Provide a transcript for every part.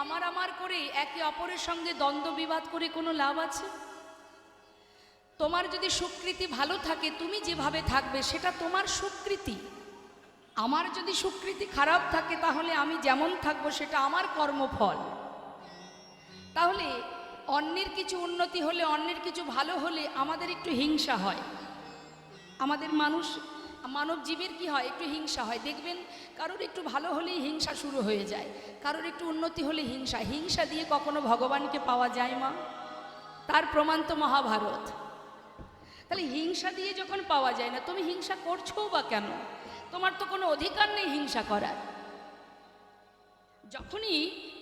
আমার আমার করে একে অপরের সঙ্গে দ্বন্দ্ব বিবাদ করে কোনো লাভ আছে? তোমার যদি সুকৃতি ভালো থাকে, তুমি যেভাবে থাকবে সেটা তোমার সুকৃতি। আমার যদি সুকৃতি খারাপ থাকে, তাহলে আমি যেমন থাকবো সেটা আমার কর্মফল। তাহলে অন্যের কিছু উন্নতি হলে, অন্যের কিছু ভালো হলে আমাদের একটু হিংসা হয়। আমাদের মানব জীবের কি হয়? একটু হিংসা হয়। দেখবেন কারোর একটু ভালো হলেই হিংসা শুরু হয়ে যায়, কারোর একটু উন্নতি হলে হিংসা। হিংসা দিয়ে কখনো ভগবানকে পাওয়া যায় মা? তার প্রমাণ তো মহাভারত। তাহলে হিংসা দিয়ে যখন পাওয়া যায় না, তুমি হিংসা করছো বা কেন? তোমার তো কোনো অধিকার নেই হিংসা করার। যখনই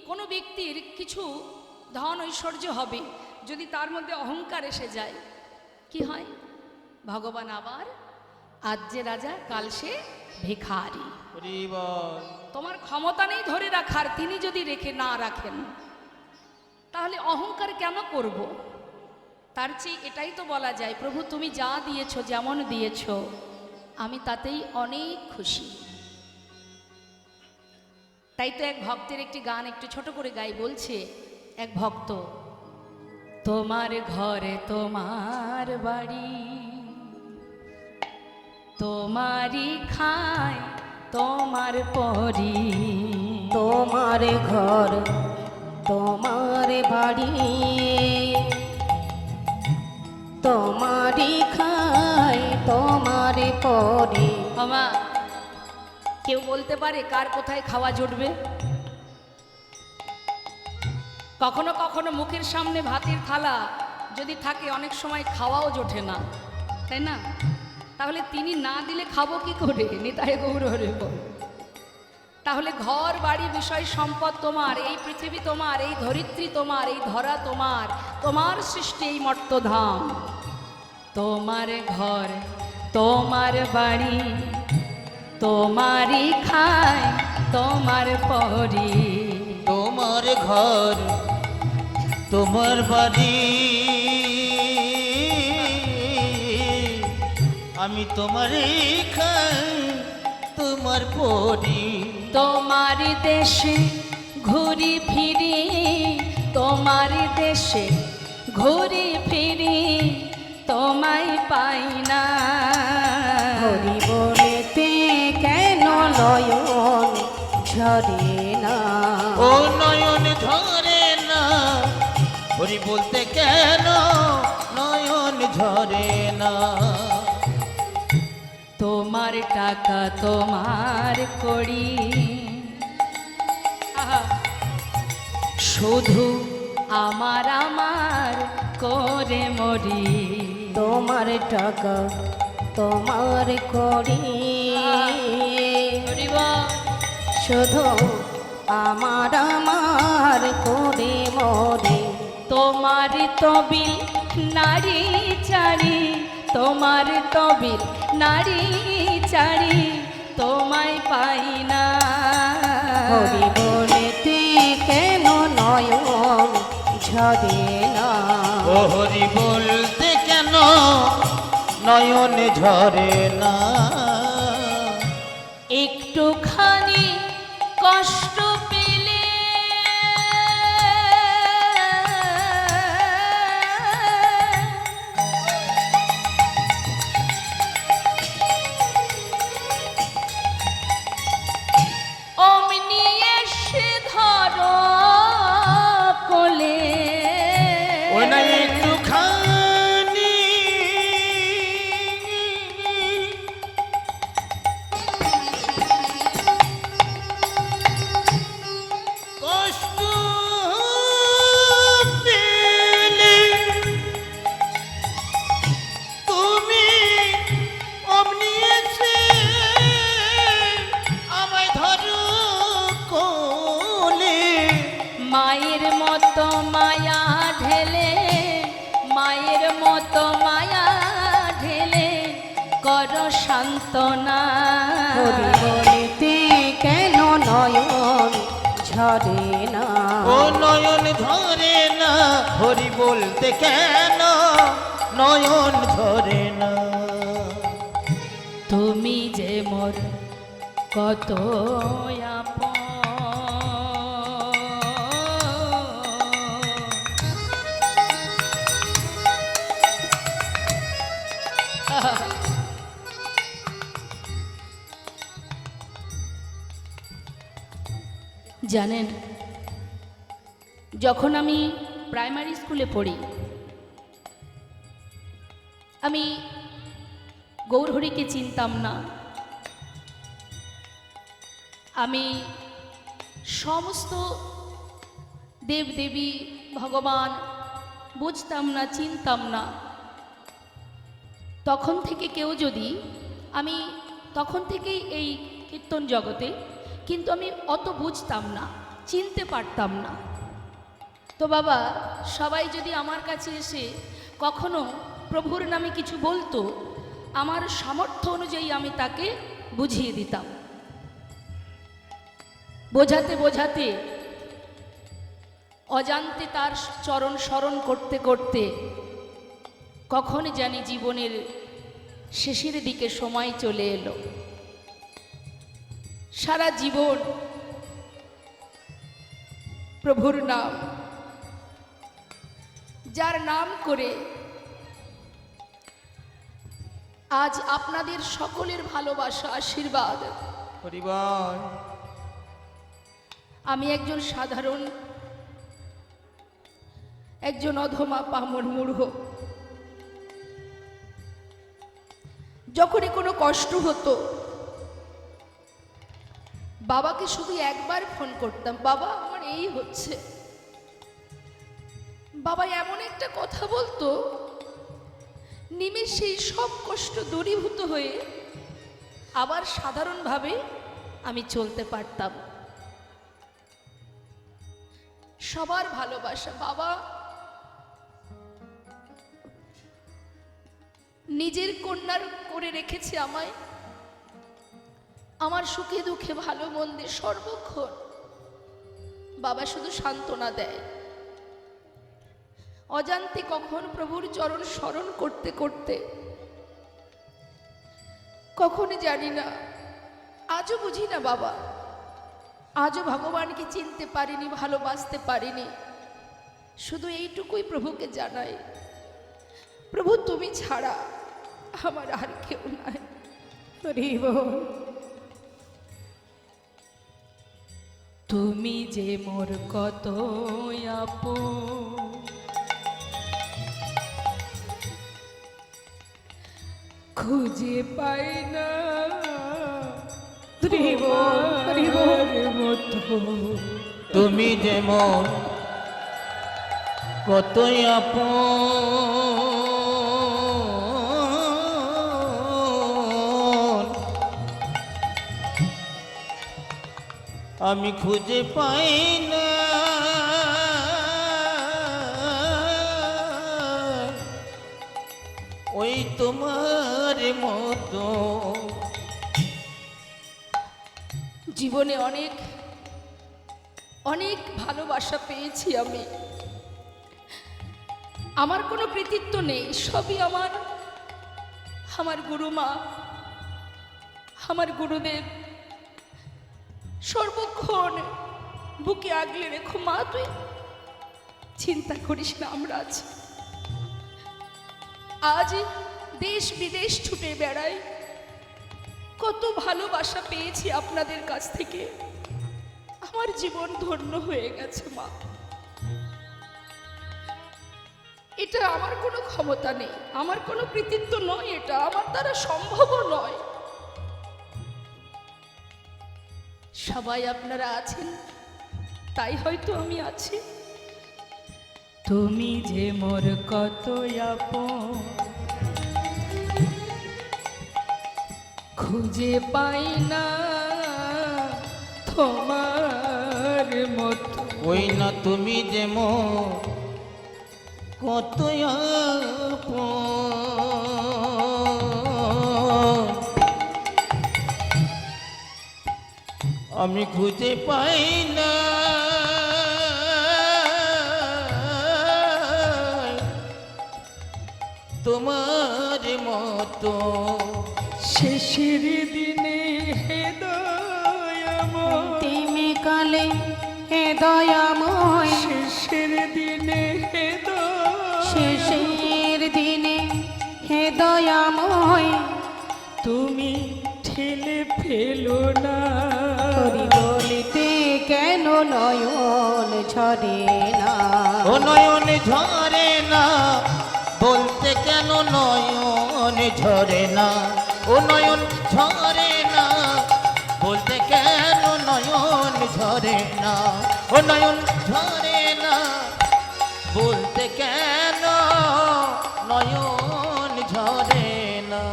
কোনো ব্যক্তির কিছু ধন ঐশ্বর্য হবে, যদি তার মধ্যে অহংকার এসে যায়, কি হয়? ভগবান আবার আজ যে রাজা কাল সে ভিখারি। তোমার ক্ষমতা নেই ধরে রাখার, তিনি যদি রেখে না রাখেন, তাহলে অহংকার কেন করব? তার চেয়ে এটাই তো বলা যায়, প্রভু তুমি যা দিয়েছো, যেমন দিয়েছো, আমি তাতেই অনেক খুশি। তাই তো এক ভক্তের একটি গান একটু ছোট করে গাই। বলছে এক ভক্ত, তোমার ঘরে তোমার বাড়ি, তোমারই খায় তোমার পরি, তোমার ঘর তোমার বাড়ি, তোমারই খাই তোমার পরি। মামা, কেউ বলতে পারে কার কোথায় খাওয়া জুটবে? কখনো কখনো মুখের সামনে ভাতের থালা যদি থাকে, অনেক সময় খাওয়াও জোটে না, তাই না? তাহলে তিনি না দিলে খাবো কি করে? নিতাই গৌর হরি বল। তাহলে ঘর বাড়ি বিষয় সম্পদ তোমার, এই পৃথিবী তোমার, এই ধরিত্রী তোমার, এই ধরা তোমার, তোমার সৃষ্টি এই মর্তধাম। তোমার ঘর তোমার বাড়ি, তোমারই খায় তোমার পরি। তোমার ঘর তোমার বাড়ি, আমি তোমারই খাই তোমার পরি। তোমার দেশে ঘুরি ফিরি, তোমার দেশে ঘুরি ফিরি, তোমায় পাই না। হরি বলেতে কেন নয়ন ঝরে না? ও নয়ন ঝরে না, হরি বলতে কেন নয়ন ঝরে না? তোমার টাকা তোমার করি, শুধু আমার আমার করে মরি। তোমার টাকা তোমার করি, শুধু আমার আমার করে মরে। তোমার তবিল নারী চারি, তোমার তবিল নারী চারি, তোমায় পাই না। হরি বলেতে কেন নয়ন ঝরে না? ও হরি বলতে কেন নয়ন ঝরে না? একটুখানি কষ্ট পেলে অমনি এসে ধরো কোলে। ওই না একটুখানি কষ্ট পেলে তুমি অমনি এসে আমায় ধরো কোলে। মায়ের মতো মায়া ঢেলে, মায়ের মতো মায়া ঢেলে করো সান্ত্বনা। হরি বলেতে কেন নয়ন ঝরে না? ও নয়ন ঝরে না, হরি বলতে কেন নয়ন ঝরে না? তুমি যে মোর কত আপন, জানেন, যখন আমি প্রাইমারি স্কুলে পড়ি, আমি গৌরহরিকে চিনতাম না। আমি সমস্ত দেবদেবী ভগবান বুঝতাম না, চিনতাম না। তখন থেকে কেউ যদি, আমি তখন থেকেই এই কীর্তন জগতে, কিন্তু আমি অত বুঝতাম না, চিনতে পারতাম না। তো বাবা, সবাই যদি আমার কাছে এসে কখনো প্রভুর নামে কিছু বলতো, আমার সামর্থ্য অনুযায়ী আমি তাকে বুঝিয়ে দিতাম। বোঝাতে বোঝাতে অজান্তে তার চরণ স্মরণ করতে করতে কখন জানি জীবনের শেষের দিকে সময় চলে এলো। সারা জীবন প্রভুর নাম, যার নাম করে আজ আপনাদের সকলের ভালোবাসা, আশীর্বাদ। পরিবার আমি একজন সাধারণ, একজন অধমা পামর মূঢ়। যখনই কোনো কষ্ট হতো, বাবাকে শুধু একবার ফোন করতাম, বাবা আমার এই হচ্ছে। বাবা এমন একটা কথা বলতো, নিমেষেই সব কষ্ট দূরীভূত হয়ে আবার সাধারণভাবে আমি চলতে পারতাম। সবার ভালোবাসা। বাবা নিজের কন্যার করে রেখেছে আমায়, আমার সুখে দুঃখে ভালো মন্দে সর্বক্ষণ বাবা শুধু সান্ত্বনা দেয়। অজান্তে কখন প্রভুর চরণ স্মরণ করতে করতে, কখনো জানি না, আজও বুঝি না বাবা, আজও ভগবানকে চিনতে পারিনি, ভালোবাসতে পারিনি। শুধু এইটুকুই প্রভুকে জানাই, প্রভু তুমি ছাড়া আমার আর কেউ নাই। হরি বল। তুমি যে মোর কত আপন, খুঁজে পাই না হরি বল, হরি বল। মতো। তুমি যেমন কতই আপন, আমি খুঁজে পাই না ওই তোমার মতো। জীবনে অনেক অনেক ভালোবাসা পেয়েছি আমি। আমার কোনো কৃতিত্ব নেই, সবই আমার গুরুমা, আমার গুরুদেব সর্বক্ষণ বুকে আগলে রেখো। মা তুই চিন্তা করিস না, আমরা আছি। আজ দেশ বিদেশ ছুটে বেড়াই, কত ভালোবাসা পেয়েছি আপনাদের কাছ থেকে। আমার জীবন ধন্য হয়ে গেছে মা। এটা আমার কোনো ক্ষমতা নেই, আমার কোনো কৃতিত্ব নয়, এটা আমার দ্বারা সম্ভবও নয়। সবাই আপনারা আছেন, তাই হয়তো আমি আছি। তুমি যে মোর কত আপন, খুঁজে পাই না তোমার মতো। ওই না তুমি যেমন কতই আপন, আমি খুঁজে পাই না তোমার মতো। শেষের দিনে হে দয়াময়, তিমি কালে হে দয়াময়, শেষের দিনে হে শেষের দিনে হে দয়াময়, তুমি ঠেলে ফেলো না। হরি বলিতে কেন নয়ন ঝরে না? ও নয়ন ঝরে না, বলতে কেন নয়ন ঝরে না? ও নয়ন ঝরে না, বলতে কেন নয়ন ঝরে না? ও নয়ন ঝরে না, বলতে কেন নয়ন ঝরে না?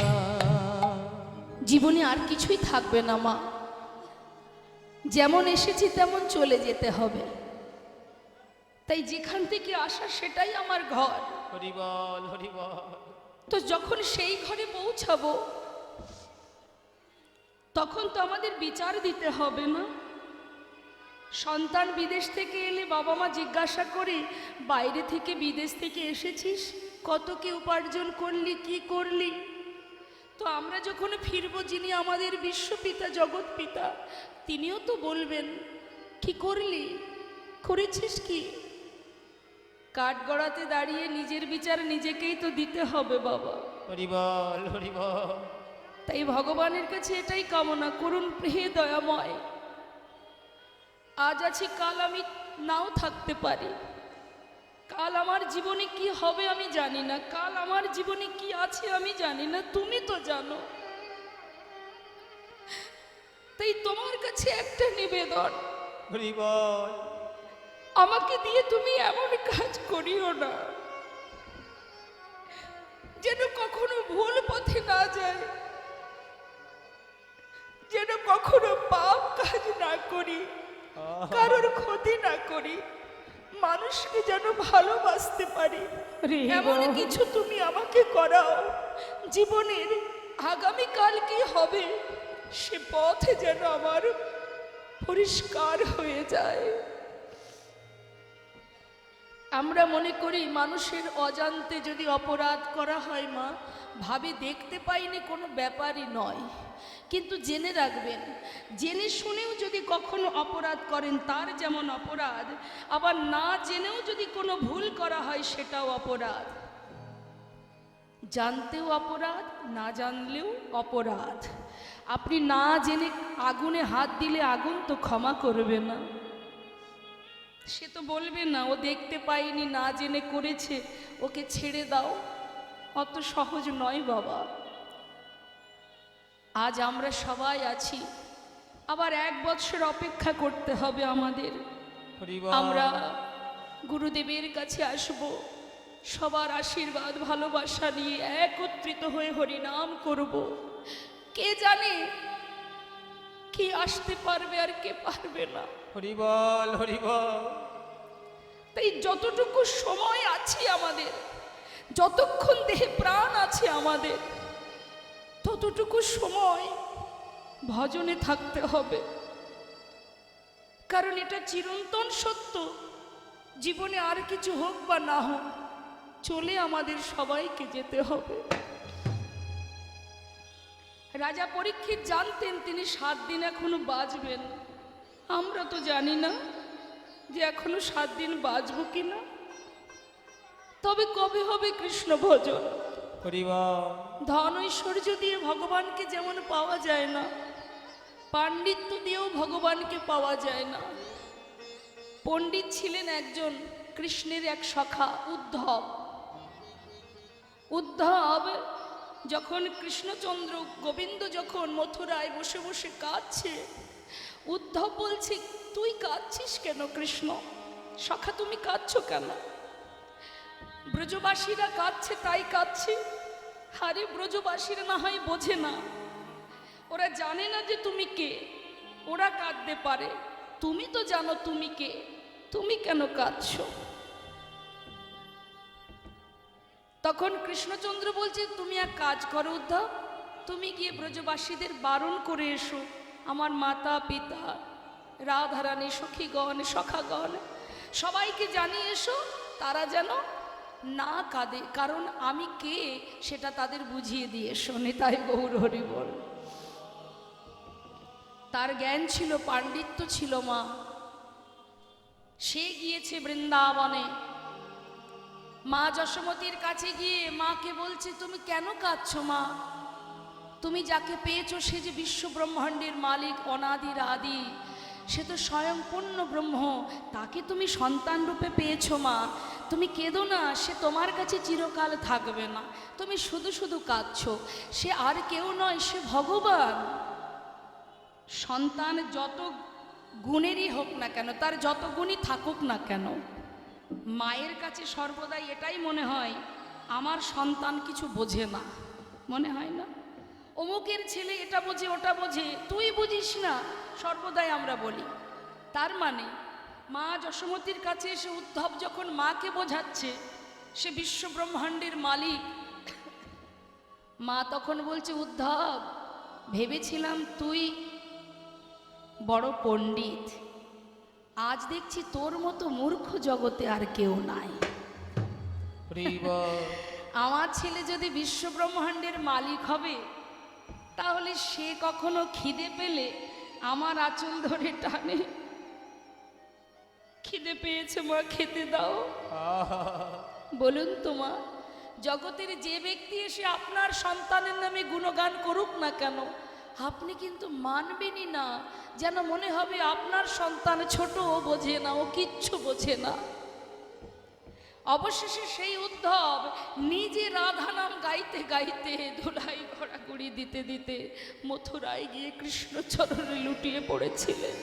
জীবনে আর কিছুই থাকবে না মা, যেমন এসেছি তেমন চলে যেতে হবে। তাই যেখান থেকে আসা সেটাই আমার ঘর। হরি বল, হরি বল। তো যখন সেই ঘরে পৌঁছাবো তখন তো আমাদের বিচার দিতে হবে না? সন্তান বিদেশ থেকে এলে বাবা মা জিজ্ঞাসা করে, বাইরে থেকে বিদেশ থেকে এসেছিস, কত কি উপার্জন করলি, কি করলি? তো আমরা যখন ফিরবো, যিনি আমাদের বিশ্বপিতা জগৎ পিতা, তিনিও তো বলবেন, কি করলি, করেছিস কি? কাঠগড়াতে দাঁড়িয়ে নিজের বিচার নিজেকেই তো দিতে হবে বাবা। হরি বল, হরি বল। তাই ভগবানের কাছে এটাই কামনা করুন, হে দয়াময়, আজ আছি কাল আমি নাও থাকতে পারি, কাল আমার জীবনে কি হবে আমি জানি না, কাল আমার জীবনে কি আছে আমি জানি না, তুমি তো জানো। তাই তোমার কাছে একটা নিবেদন, হরি বল। আমাকে দিয়ে তুমি এমন কাজ করিও না যেন কখনো ভুল পথে না যায়, যেন কখনো পাপ কাজ না করি, কারোর ক্ষতি না করি, মানুষকে যেন ভালোবাসতে পারি, হরি এমন বল। কিছু তুমি আমাকে করাও, জীবনের আগামীকাল কি হবে সে পথ যেন আমার পরিষ্কার হয়ে যায়। আমরা মনে করি মানুষের অজান্তে যদি অপরাধ করা হয় মা, ভাবে দেখতে পাইনি কোনো ব্যাপারই নয়, কিন্তু জেনে রাখবেন, জেনে শুনেও যদি কখনো অপরাধ করেন তার যেমন অপরাধ, আবার না জেনেও যদি কোনো ভুল করা হয় সেটাও অপরাধ। জানতেও অপরাধ, না জানলেও অপরাধ। আপনি না জেনে আগুনে হাত দিলে আগুন তো ক্ষমা করবে না, সে তো বলবে না ও দেখতে পায়নি, না জেনে করেছে, ওকে ছেড়ে দাও। অত সহজ নয় বাবা। আজ আমরা সবাই আছি, আবার 1 বৎসর অপেক্ষা করতে হবে আমাদের। হরি বল। আমরা গুরুদেবের কাছে আসব, সবার আশীর্বাদ ভালোবাসা নিয়ে একত্রিত হয়ে হরিনাম করব। কে জানে কি আসতে পারবে আর কে পারবে না। হরি বল, হরি বল। তাই যতটুকু সময় আছে আমাদের, যতক্ষণ দেহে প্রাণ আছে আমাদের, ততটুকু সময় ভজনে থাকতে হবে। কারণ এটা চিরন্তন সত্য, জীবনে আর কিছু হোক বা না হোক, চলে আমাদের সবাইকে যেতে হবে। রাজা পরীক্ষিত জানতেন তিনি 7 দিন এখনো বাঁচবেন, আমরা তো জানি না যে এখনো 7 দিন বাঁচব কিনা। তবে কবে হবে কৃষ্ণ ভজন? হরি বল। ধন ঐশ্বর্য দিয়ে ভগবানকে যেমন পাওয়া যায় না, পাণ্ডিত্য দিয়েও ভগবানকে পাওয়া যায় না। পণ্ডিত ছিলেন একজন কৃষ্ণের এক সখা উদ্ধব। উদ্ধব যখন কৃষ্ণচন্দ্র গোবিন্দ যখন মথুরায় বসে বসে কাঁদছে, উদ্ধব বলছে, তুই কাঁদছিস কেন কৃষ্ণ? সখা তুমি কাঁদছো কেন? ব্রজবাসীরা কাঁদছে তাই কাঁদছি। আরে ব্রজবাসীরা না হয় বোঝে না, ওরা জানে না যে তুমি কে, ওরা কাঁদতে পারে, তুমি তো জানো তুমি কে, তুমি কেন কাঁদছো? তখন কৃষ্ণচন্দ্র বলছে, তুমি এক কাজ করো উদ্ধব, তুমি গিয়ে ব্রজবাসীদের বারণ করে এসো, আমার মাতা পিতা রাধারানী সখীগণ সখাগণ সবাইকে জানিয়ে এসো, তারা যেন না কাঁদে, কারণ আমি কে সেটা তাদের বুঝিয়ে দিয়ে এসো। নিতাই গৌর হরি বল। তার জ্ঞান ছিল, পাণ্ডিত্য ছিল মা। সে গিয়েছে বৃন্দাবনে, মা যশোমতীর কাছে গিয়ে মাকে বলছে, তুমি কেন কাঁদছো মা? তুমি যাকে পেয়েছো সে যে বিশ্ব ব্রহ্মাণ্ডের মালিক, অনাদির আদি, সে তো স্বয়ং পূর্ণ ব্রহ্ম, তাকে তুমি সন্তান রূপে পেয়েছো মা। তুমি কেঁদো না, সে তোমার কাছে চিরকাল থাকবে না। তুমি শুধু শুধু কাঁদছো। সে আর কেউ নয়, সে ভগবান। সন্তান যত গুণেরই হোক না কেন, তার যত গুণই থাকুক না কেন, মায়ের কাছে সর্বদাই এটাই মনে হয় আমার সন্তান কিছু বোঝে না। মনে হয় না অমুকের ছেলে এটা বোঝে ওটা বোঝে, তুই বুঝিস না, সর্বদাই আমরা বলি। তার মানে মা যশোমতীর কাছে এসে উদ্ধব যখন মাকে বোঝাচ্ছে সে বিশ্ব ব্রহ্মাণ্ডের মালিক, মা তখন বলছে, উদ্ধব ভেবেছিলাম তুই বড় পণ্ডিত, আজ দেখছি তোর মতো মূর্খ জগতে আর কেউ নাই। হরি বল আমার ছেলে যদি বিশ্ব ব্রহ্মাণ্ডের মালিক হবে, তাহলে সে কখনো খিদে পেলে আমার আঁচল ধরে টানে, খিদে পেয়েছে মা খেতে দাও। বলুন তো মা, জগতের যে ব্যক্তি এসে আপনার সন্তানের নামে গুণগান করুক না কেন, আপনি কিন্তু মানবেনই না। যেন মনে হবে আপনার সন্তান ছোট, ও বোঝে না, ও কিচ্ছু বোঝে না। অবশেষে সেই উদ্ধব নিজে রাধা নাম গাইতে গাইতে, ধুলাই ঘোরাঘুরি দিতে দিতে মথুরায় গিয়ে কৃষ্ণ চরণে লুটিয়ে পড়েছিলেন।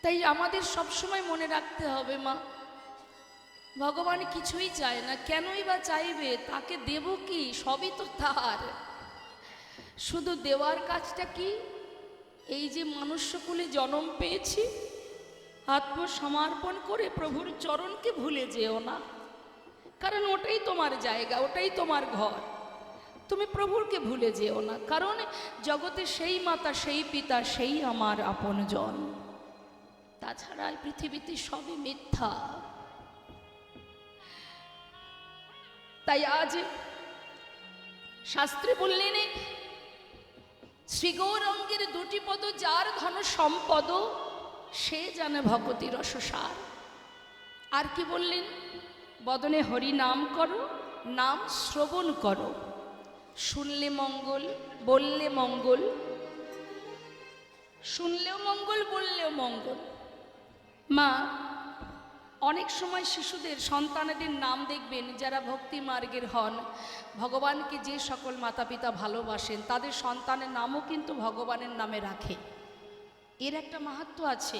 তাই আমাদের সবসময় মনে রাখতে হবে মা, ভগবান কিছুই চায় না, কেনই বা চাইবে? তাকে দেব কি? সবই তো তার। শুধু দেওয়ার কাজটা কি? এই যে মনুষ্যকুলে জন্ম পেয়েছি, আত্মসমর্পণ করে প্রভুর চরণকে ভুলে যেও না, কারণ ওটাই তোমার জায়গা, ওটাই তোমার ঘর। তুমি প্রভুরকে ভুলে যেও না, কারণ জগতে সেই মাতা, সেই পিতা, সেই আমার আপনজন। তাছাড়া এই পৃথিবীতে সবই মিথ্যা। তাই আজ শাস্ত্রে বললেন, শ্রীগৌরাঙ্গের দুটি পদ যার ধন সম্পদ, সে জানে ভগতি রসসার। আর কি বললেন? বদনে হরি নাম করো, নাম শ্রবণ করো, শুনলে মঙ্গল, বললে মঙ্গল, শুনলেও মঙ্গল, বললেও মঙ্গল। মা, অনেক সময় শিশুদের, সন্তানদের নাম দেখবেন যারা ভক্তি মার্গের হন, ভগবানকে যে সকল মাতা পিতা ভালোবাসেন, তাদের সন্তানের নামও কিন্তু ভগবানের নামে রাখে। এর একটা মাহাত্ম্য আছে।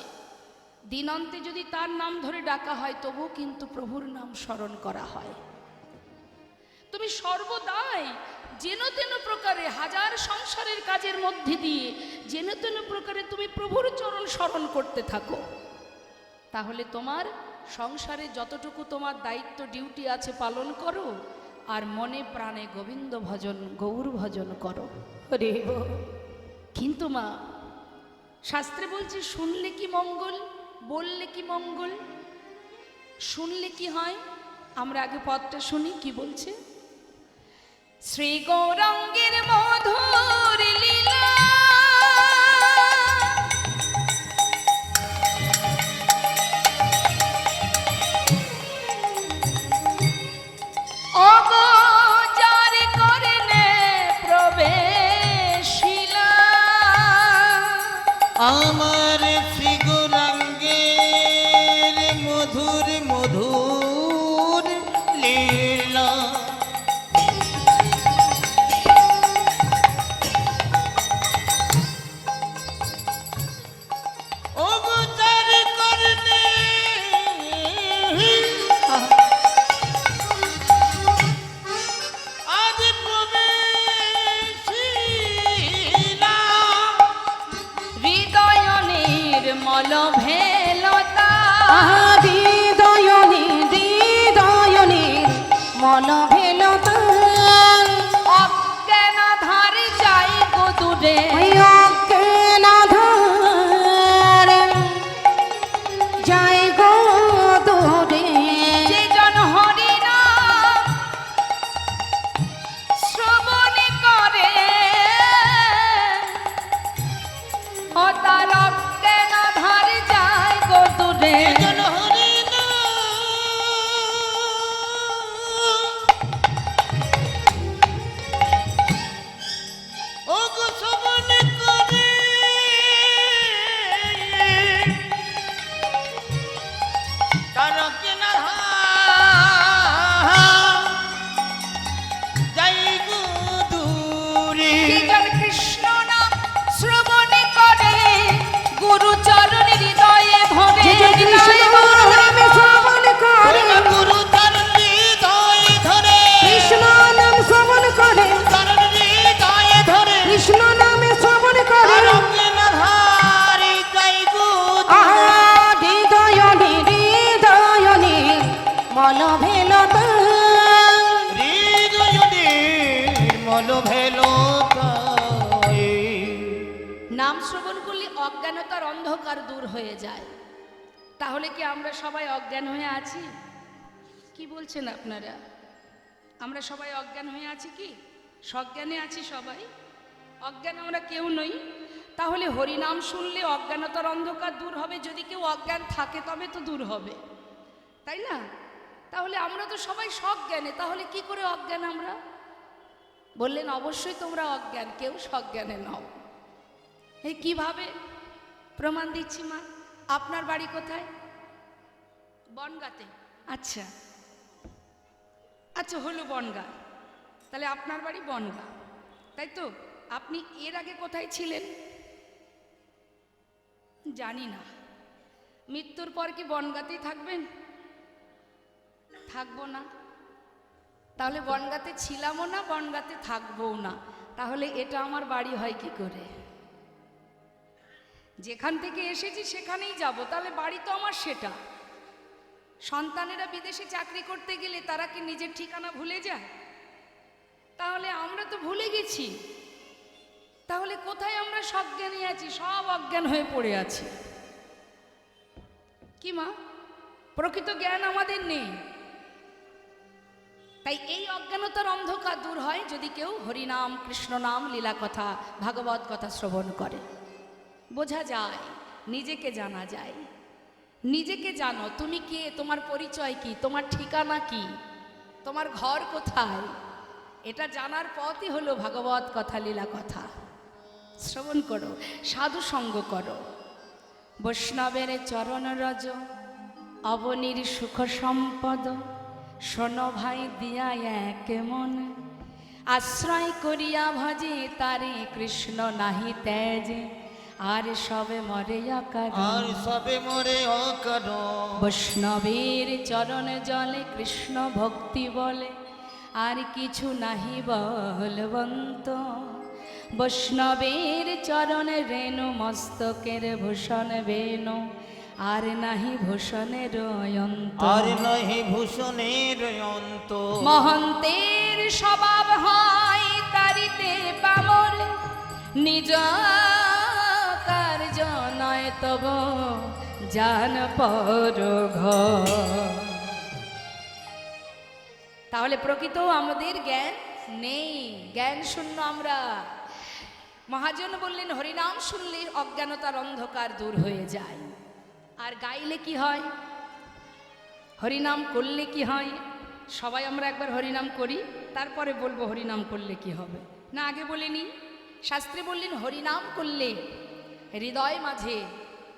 দিনান্তে যদি তার নাম ধরে ডাকা হয়, তবুও কিন্তু প্রভুর নাম স্মরণ করা হয়। তুমি সর্বদাই যেন তেন প্রকারে, হাজার সংসারের কাজের মধ্যে দিয়ে যেন তেন প্রকারে তুমি প্রভুর চরণ স্মরণ করতে থাকো, তাহলে তোমার সংসারে যতটুকু তোমার দায়িত্ব ডিউটি আছে পালন করো, আর মনে প্রাণে গোবিন্দ ভজন, গৌর ভজন করো। হরি বল। কিন্তু মা, শাস্ত্রে বলছে শুনলে কি মঙ্গল, বললে কি মঙ্গল। শুনলে কি হয়? আমরা আগে পদটা শুনি, কি বলছে? শ্রী গৌরাঙ্গের মধুর লীলা, অগোচর করলে প্রবেশিলা, আমার শ্রী গৌরাঙ্গের মধুর মধুর লীলা, অগোচর করলে আজ প্রবেশিলা, হৃদয় নির্মল ভেলতা, হৃদয়নি হৃদয়নি মন ভেলতা, অজ্ঞান ধারে যাই গো দূরে, অজ্ঞানাধার যায় গো দূরে, যে জন হরি নাম শ্রবণ করে, ও তার অজ্ঞান ধারে যায় গো দূরে, জন অন্ধকার দূর হয়ে যায়। তাহলে কি আমরা সবাই অজ্ঞান হয়ে আছি? কি বলছেন আপনারা? আমরা সবাই অজ্ঞান হয়ে আছি কি? সজ্ঞানে আছি সবাই? অজ্ঞান আমরা কেউ নই। তাহলে হরিনাম শুনলে অজ্ঞানতার অন্ধকার দূর হবে। যদি কেউ অজ্ঞান থাকে তবে তো দূর হবে, তাই না? তাহলে আমরা তো সবাই সজ্ঞানে, তাহলে কি করে অজ্ঞান আমরা? বললেন অবশ্যই তোমরা অজ্ঞান, কেউ সজ্ঞানে নও। এই কিভাবে প্রমাণ দিচ্ছি মা। আপনার বাড়ি কোথায়? বনগাঁতে। আচ্ছা আচ্ছা, হলো বনগা। তাহলে আপনার বাড়ি বনগা, তাই তো? আপনি এর আগে কোথায় ছিলেন জানি না। মৃত্যুর পর কি বনগাঁতেই থাকবেন? থাকবো না। তাহলে বনগাঁতে ছিলামও না, বনগাঁতে থাকবও না। তাহলে এটা আমার বাড়ি হয় কি করে? যেখান থেকে এসেছি সেখানেই যাব, তাহলে বাড়ি তো আমার সেটা। সন্তানেরা বিদেশে চাকরি করতে গেলে তারা কি নিজের ঠিকানা ভুলে যায়? তাহলে আমরা তো ভুলে গেছি। তাহলে কোথায় আমরা সজ্ঞানী আছি? সব অজ্ঞান হয়ে পড়ে আছি। কি মা? প্রকৃত জ্ঞান আমাদের নেই। তাই এই অজ্ঞানতার অন্ধকার দূর হয় যদি কেউ হরিনাম, কৃষ্ণ নাম, লীলা কথা, ভাগবত কথা শ্রবণ করে। বোঝা যায়, নিজেকে জানা যায়। নিজেকে জানো, তুমি কে, তোমার পরিচয় কি, তোমার ঠিকানা কি, তোমার ঘর কোথায়। এটা জানার পথই হলো ভাগবত কথা, লীলা কথা। শ্রবণ করো, সাধু সঙ্গ করো। বৈষ্ণবের চরণ রজ, অবনীর সুখ সম্পদ। শোনো ভাই দিয়া এক মন, আশ্রয় করিয়া ভজে তারে কৃষ্ণ নাহি তেজে। আর সবে মরে অকারণ, আর সবে মরে অকারণ। বৈষ্ণবের চরণ জলে কৃষ্ণ ভক্তি বলে, আর কিছু নাহি বলবন্ত। বৈষ্ণবের চরণ রেণু, মস্তকের ভূষণ বেণু। আর নাহি ভূষণের অন্ত, আর নাহি ভূষণের অন্ত। মহন্তের স্বভাব হয় তারিতে পামর, নিজ কার্য নয় তব জান পর ঘর। তাহলে প্রকৃত আমাদের জ্ঞান নেই, জ্ঞান শূন্য আমরা। মহাজন বললেন হরিনাম শুনলে অজ্ঞানতার অন্ধকার দূর হয়ে যায়। আর গাইলে কি হয়? হরিনাম করলে কি হয়? সবাই আমরা একবার হরিনাম করি, তারপরে বলবো হরিনাম করলে কি হবে। না আগে বলিনি? শাস্ত্রে বললেন হরিনাম করলে হৃদয় মাঝে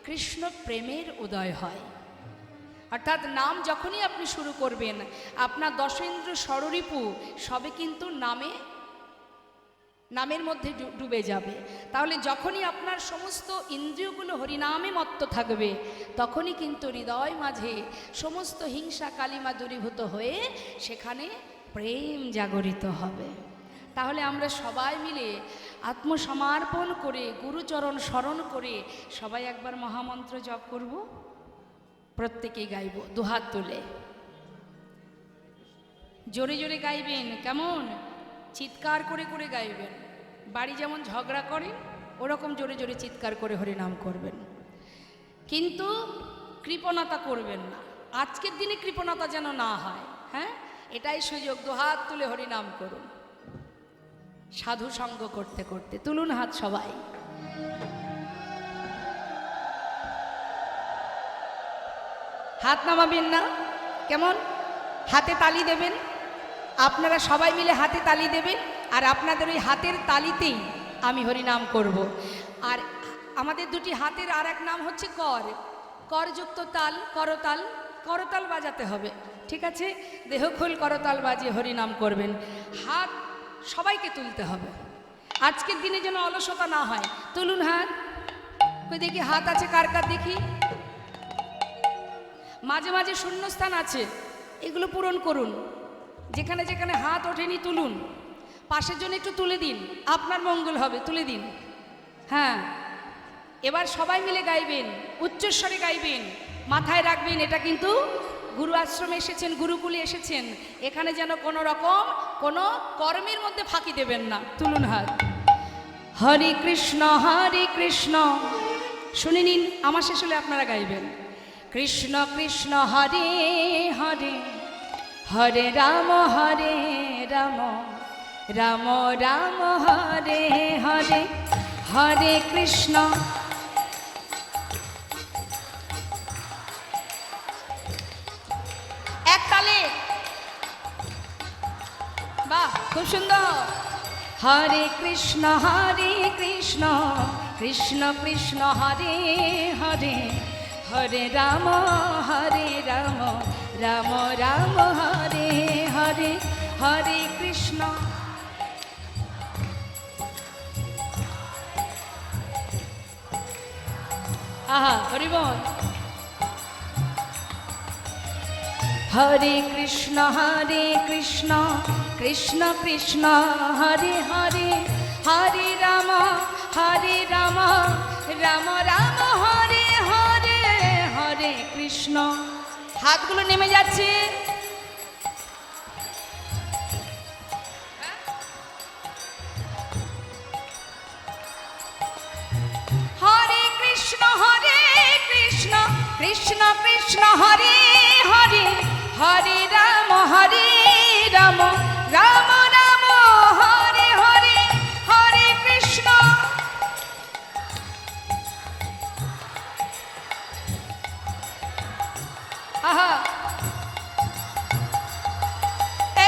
কৃষ্ণ প্রেমের উদয় হয়। অর্থাৎ নাম যখনই আপনি শুরু করবেন, আপনার দশেন্দ্র ষড়রিপু সবে কিন্তু নামের মধ্যে ডুবে যাবে। তাহলে যখনই আপনার সমস্ত ইন্দ্রিয়গুলো হরিনামে মত্ত থাকবে, তখনই কিন্তু হৃদয় মাঝে সমস্ত হিংসা কালিমা দূরীভূত হয়ে সেখানে প্রেম জাগরিত হবে। তাহলে আমরা সবাই মিলে আত্মসমর্পণ করে, গুরুচরণ স্মরণ করে সবাই একবার মহামন্ত্র জপ করব। প্রত্যেকেই গাইব দুহাত তুলে, জোরে জোরে গাইবেন। কেমন? চিৎকার করে করে গাইবেন। বাড়ি যেমন ঝগড়া করেন ওরকম জোরে জোরে চিৎকার করে হরিনাম করবেন, কিন্তু কৃপণতা করবেন না। আজকের দিনে কৃপণতা যেন না হয়। হ্যাঁ, এটাই সুযোগ। দুহাত তুলে হরিনাম করুন, সাধু সঙ্গ করতে করতে। তুলুন হাত সবাই। হাত নামাবেন না। কেমন? হাতে তালি দেবেন। আপনারা সবাই মিলে হাতে তালি দেবেন, আর আপনাদের ওই হাতের তালিতেই আমি হরিনাম করব। আর আমাদের দুটি হাতের আর এক নাম হচ্ছে কর। করযুক্ত তাল, করতাল। করতাল বাজাতে হবে, ঠিক আছে? দেহখোল করতাল বাজিয়ে হরিনাম করবেন। হাত সবাইকে তুলতে হবে। আজকের দিনে যেন অলসতা না হয়। তুলুন হাত। ওই দেখি হাত আছে কার কার দেখি। মাঝে মাঝে শূন্যস্থান আছে, এগুলো পূরণ করুন। যেখানে যেখানে হাত ওঠেনি তুলুন। পাশের জন্য একটু তুলে দিন, আপনার মঙ্গল হবে। তুলে দিন। হ্যাঁ, এবার সবাই মিলে গাইবেন, উচ্চস্বরে গাইবেন। মাথায় রাখবেন এটা কিন্তু গুরু আশ্রমে এসেছেন, গুরুকুলে এসেছেন। এখানে যেন কোনো রকম কোনো কর্মের মধ্যে ফাঁকি দেবেন না। তুলুন হাত। হরে কৃষ্ণ শুনে নিন, আমার শেষ হলে আপনারা গাইবেন। কৃষ্ণ কৃষ্ণ হরে হরে, হরে রাম রাম রাম হরে হরে, হরে কৃষ্ণ। এক তালে, বাহ, খুব সুন্দর। হরে কৃষ্ণ কৃষ্ণ কৃষ্ণ হরে হরে, হরে রাম রাম রাম হরে হরে, হরে কৃষ্ণ। আহা, হরি বল। হরে কৃষ্ণ কৃষ্ণ কৃষ্ণ হরে হরে, হরে রাম রাম রাম হরে হরে, হরে কৃষ্ণ। হাতগুলো নেমে যাচ্ছে। হরে কৃষ্ণ কৃষ্ণ কৃষ্ণ হরে হরে, হরে রাম রাম রাম হরে হরে, হরে কৃষ্ণ। আহা,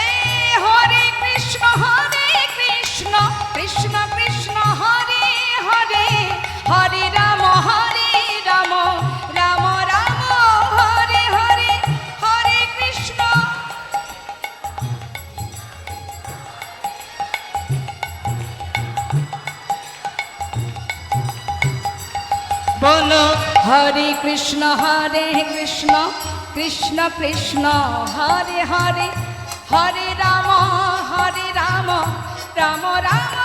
এই হরে কৃষ্ণ কৃষ্ণ কৃষ্ণ হরে হরে, হরে রাম রাম রাম হরে হরে, হরে কৃষ্ণ। বলো হরে কৃষ্ণ কৃষ্ণ কৃষ্ণ হরে হরে, হরে রাম রাম রাম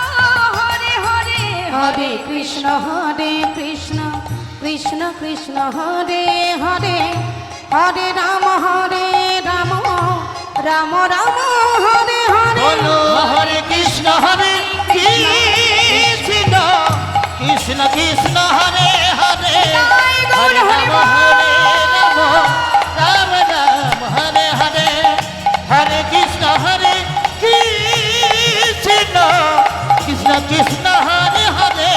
হরে হরে, হরে কৃষ্ণ কৃষ্ণ কৃষ্ণ হরে হরে, হরে রাম রাম রাম হরে হরে। বলো হরে কৃষ্ণ কৃষ্ণ কৃষ্ণ কৃষ্ণ হরে হরে, হরে রাম রাম রাম হরে হরে, হরে কৃষ্ণ কৃষ্ণ কৃষ্ণ কৃষ্ণ হরে হরে,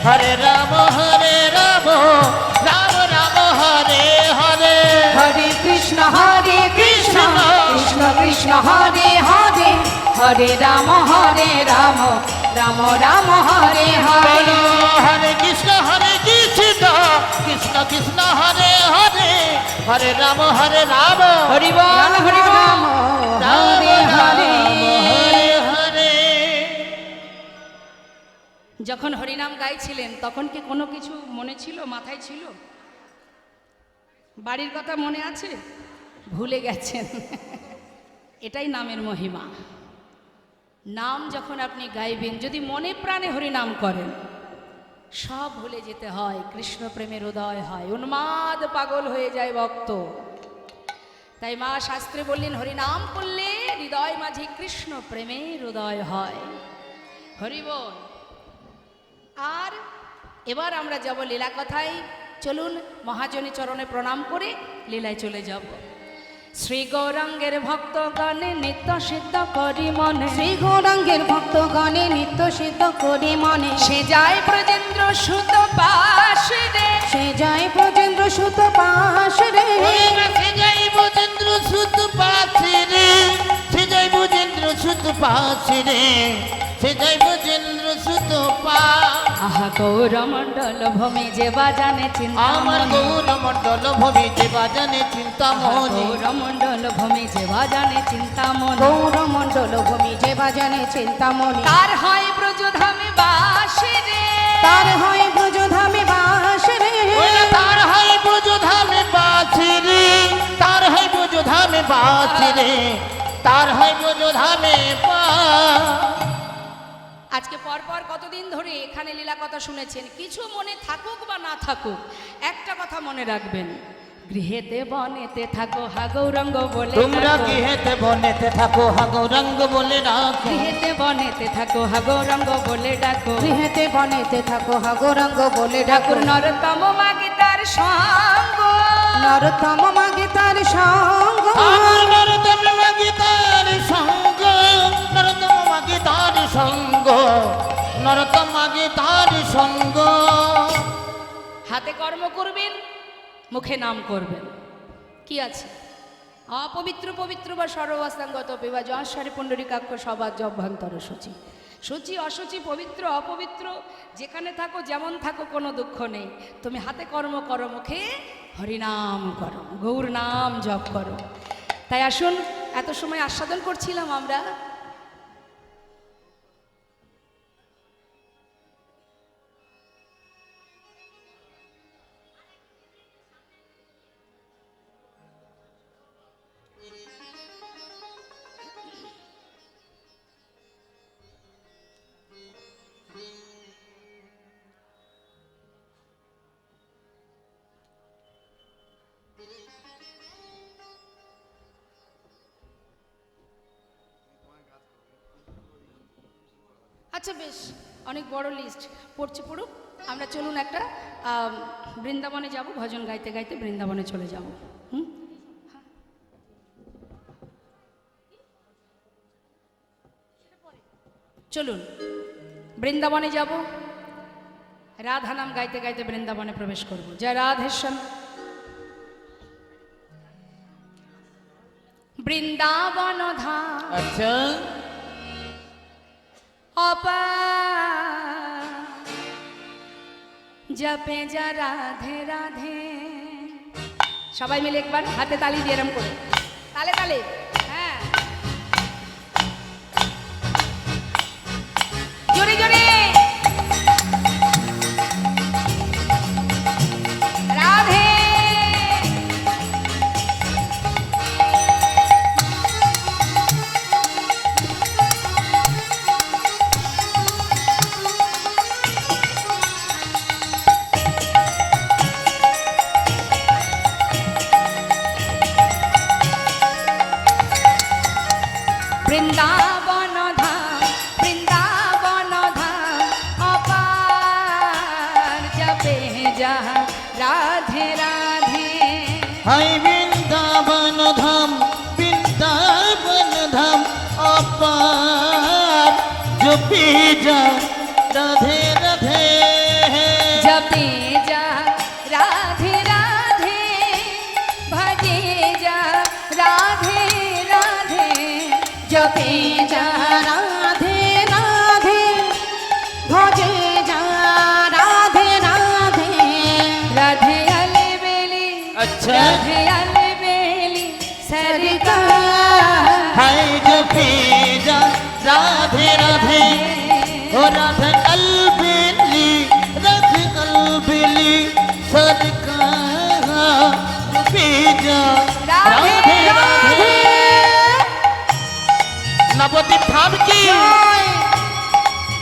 হরে রাম রাম রাম হরে হরে, হরে কৃষ্ণ কৃষ্ণ কৃষ্ণ হরে হরে, হরে রাম রাম রাম হরে হরে। বলো হরে কৃষ্ণ কৃষ্ণ কৃষ্ণ হরে হরে, হরে রাম রাম হরি বল হরি বল। রাম হরে হরে। হরে হরে। যখন হরিনাম গাইছিলেন তখন কি কোনো কিছু মনে ছিল, মাথায় ছিল? বাড়ির কথা মনে আছে? ভুলে গেছেন। এটাই নামের মহিমা। নাম যখন আপনি গাইবেন, যদি মনে প্রাণে হরিনাম করেন, সব ভুলে যেতে হয়। কৃষ্ণ প্রেমের উদয় হয়, উন্মাদ পাগল হয়ে যায় ভক্ত। তাই মা শাস্ত্রে বললেন, হরিনাম করলে হৃদয় মাঝে কৃষ্ণ প্রেমের উদয় হয়। হরি বল। আর এবার আমরা যাব লীলা কথায়। চলুন মহাজনী চরণে প্রণাম করে লীলায় চলে যাব। শ্রী গৌরাঙ্গের ভক্তগণে নিত্য সিদ্ধ করি মনে, শ্রী গৌরাঙ্গের ভক্তগণে নিত্য সিদ্ধ করি মনে, সে যায় ব্রজেন্দ্র সুত পাশ রে, সে যায় ব্রজেন্দ্র সুত পাশ রে। সে যাই ব্রজেন্দ্র সুত পাশে রে, সে যাই ব্রজেন্দ্র সুত পাশে রে, সে যাই ব্রজেন্দ্র সুত পাশ। আহা গৌরমণ্ডল ভূমি যে বাজানে আমার চিন্তামণি, গৌরমণ্ডল ভূমি যে বাজানে চিন্তামণি, গৌরমণ্ডল ভূমি যে বাজানে চিন্তামণি, গৌরমণ্ডল ভূমি যে বাজানে চিন্তামণি, তার হয় ব্রজধামে বাস রে, তার হয় ব্রজধামে বাস রে। ওরে তার হয় ব্রজধামে বাসে রে, তার হয় ব্রজধামে বাসে রে, তার হয় ব্রজধামে বাস। আজকে পরপর কতদিন ধরে এখানে লীলা কথা শুনেছেন। কিছু মনে থাকুক বা না থাকুক, একটা কথা মনে রাখবেন, গৃহেতে বনেতে থাকো হা গৌরঙ্গ বলে তোমরা ডাকো। গৃহেতে বনেতে থাকো হা গৌরাঙ্গ বলে ডাকো। গৃহেতে বনেতে থাকো হা গৌরঙ্গ বলে ডাকো। গৃহেতে বনেতে থাকো হা গৌরাঙ্গ বলে ঠাকুর ডাকুর নরতম মাগে তার সঙ্গ। নরতম মাগে তার সঙ্গ আমার নরতম মাগে তার সঙ্গ, নরতম মাগে তার সঙ্গ, নরতম মাগে তার সঙ্গ। হাতে কর্ম করবেন, মুখে নাম করবেন, কি আছে? অপবিত্র পবিত্র বা সর্বাস্তাঙ্গত বিবা জহাসারি পুণ্ডরিকাক্ষ সবার জভ্যন্তর সূচি। সূচি অসুচি পবিত্র অপবিত্র যেখানে থাকো যেমন থাকো কোনো দুঃখ নেই। তুমি হাতে কর্ম করো, মুখে হরিনাম করো, গৌর নাম জপ করো। তাই আসুন, এত সময় আস্বাদন করছিলাম আমরা। আচ্ছা বেশ, অনেক বড় লিস্ট পড়ছে পড়ুক। আমরা চলুন একটা বৃন্দাবনে যাব, ভজন গাইতে গাইতে বৃন্দাবনে চলে যাব। হুম, চলুন বৃন্দাবনে যাব, রাধা নাম গাইতে গাইতে বৃন্দাবনে প্রবেশ করব। জয় রাধেশ্যাম। বৃন্দাবন ধাম আচ্ছা, জপে যা রাধে রাধে। সবাই মিলে একবার হাতে তালি দিয়ে এরম করে, তালে তালে, হ্যাঁ জোরে জোরে। রাধে বৃন্দাবন ধাম, বৃন্দাবন ধাম অপার জপে যা রাধে রাধে। হাই বৃন্দাবন ধাম, বৃন্দাবন ধাম অপার জপি যা রাধে রাধে। জপে যা রাধে রাধে, ভজে যা রাধে রাধে। জপে যা রাধে রাধে, ভজে যা রাধে রাধে। রাধে আলে বেলি, আচ্ছা, রাধে আলে বেলি সরিতা। হাই জপি যা রাধে রাধে। ও রাধে अलबेली, राधे अलबेली सरकार जपी जा राधे राधे। नवद्वीप धाम की,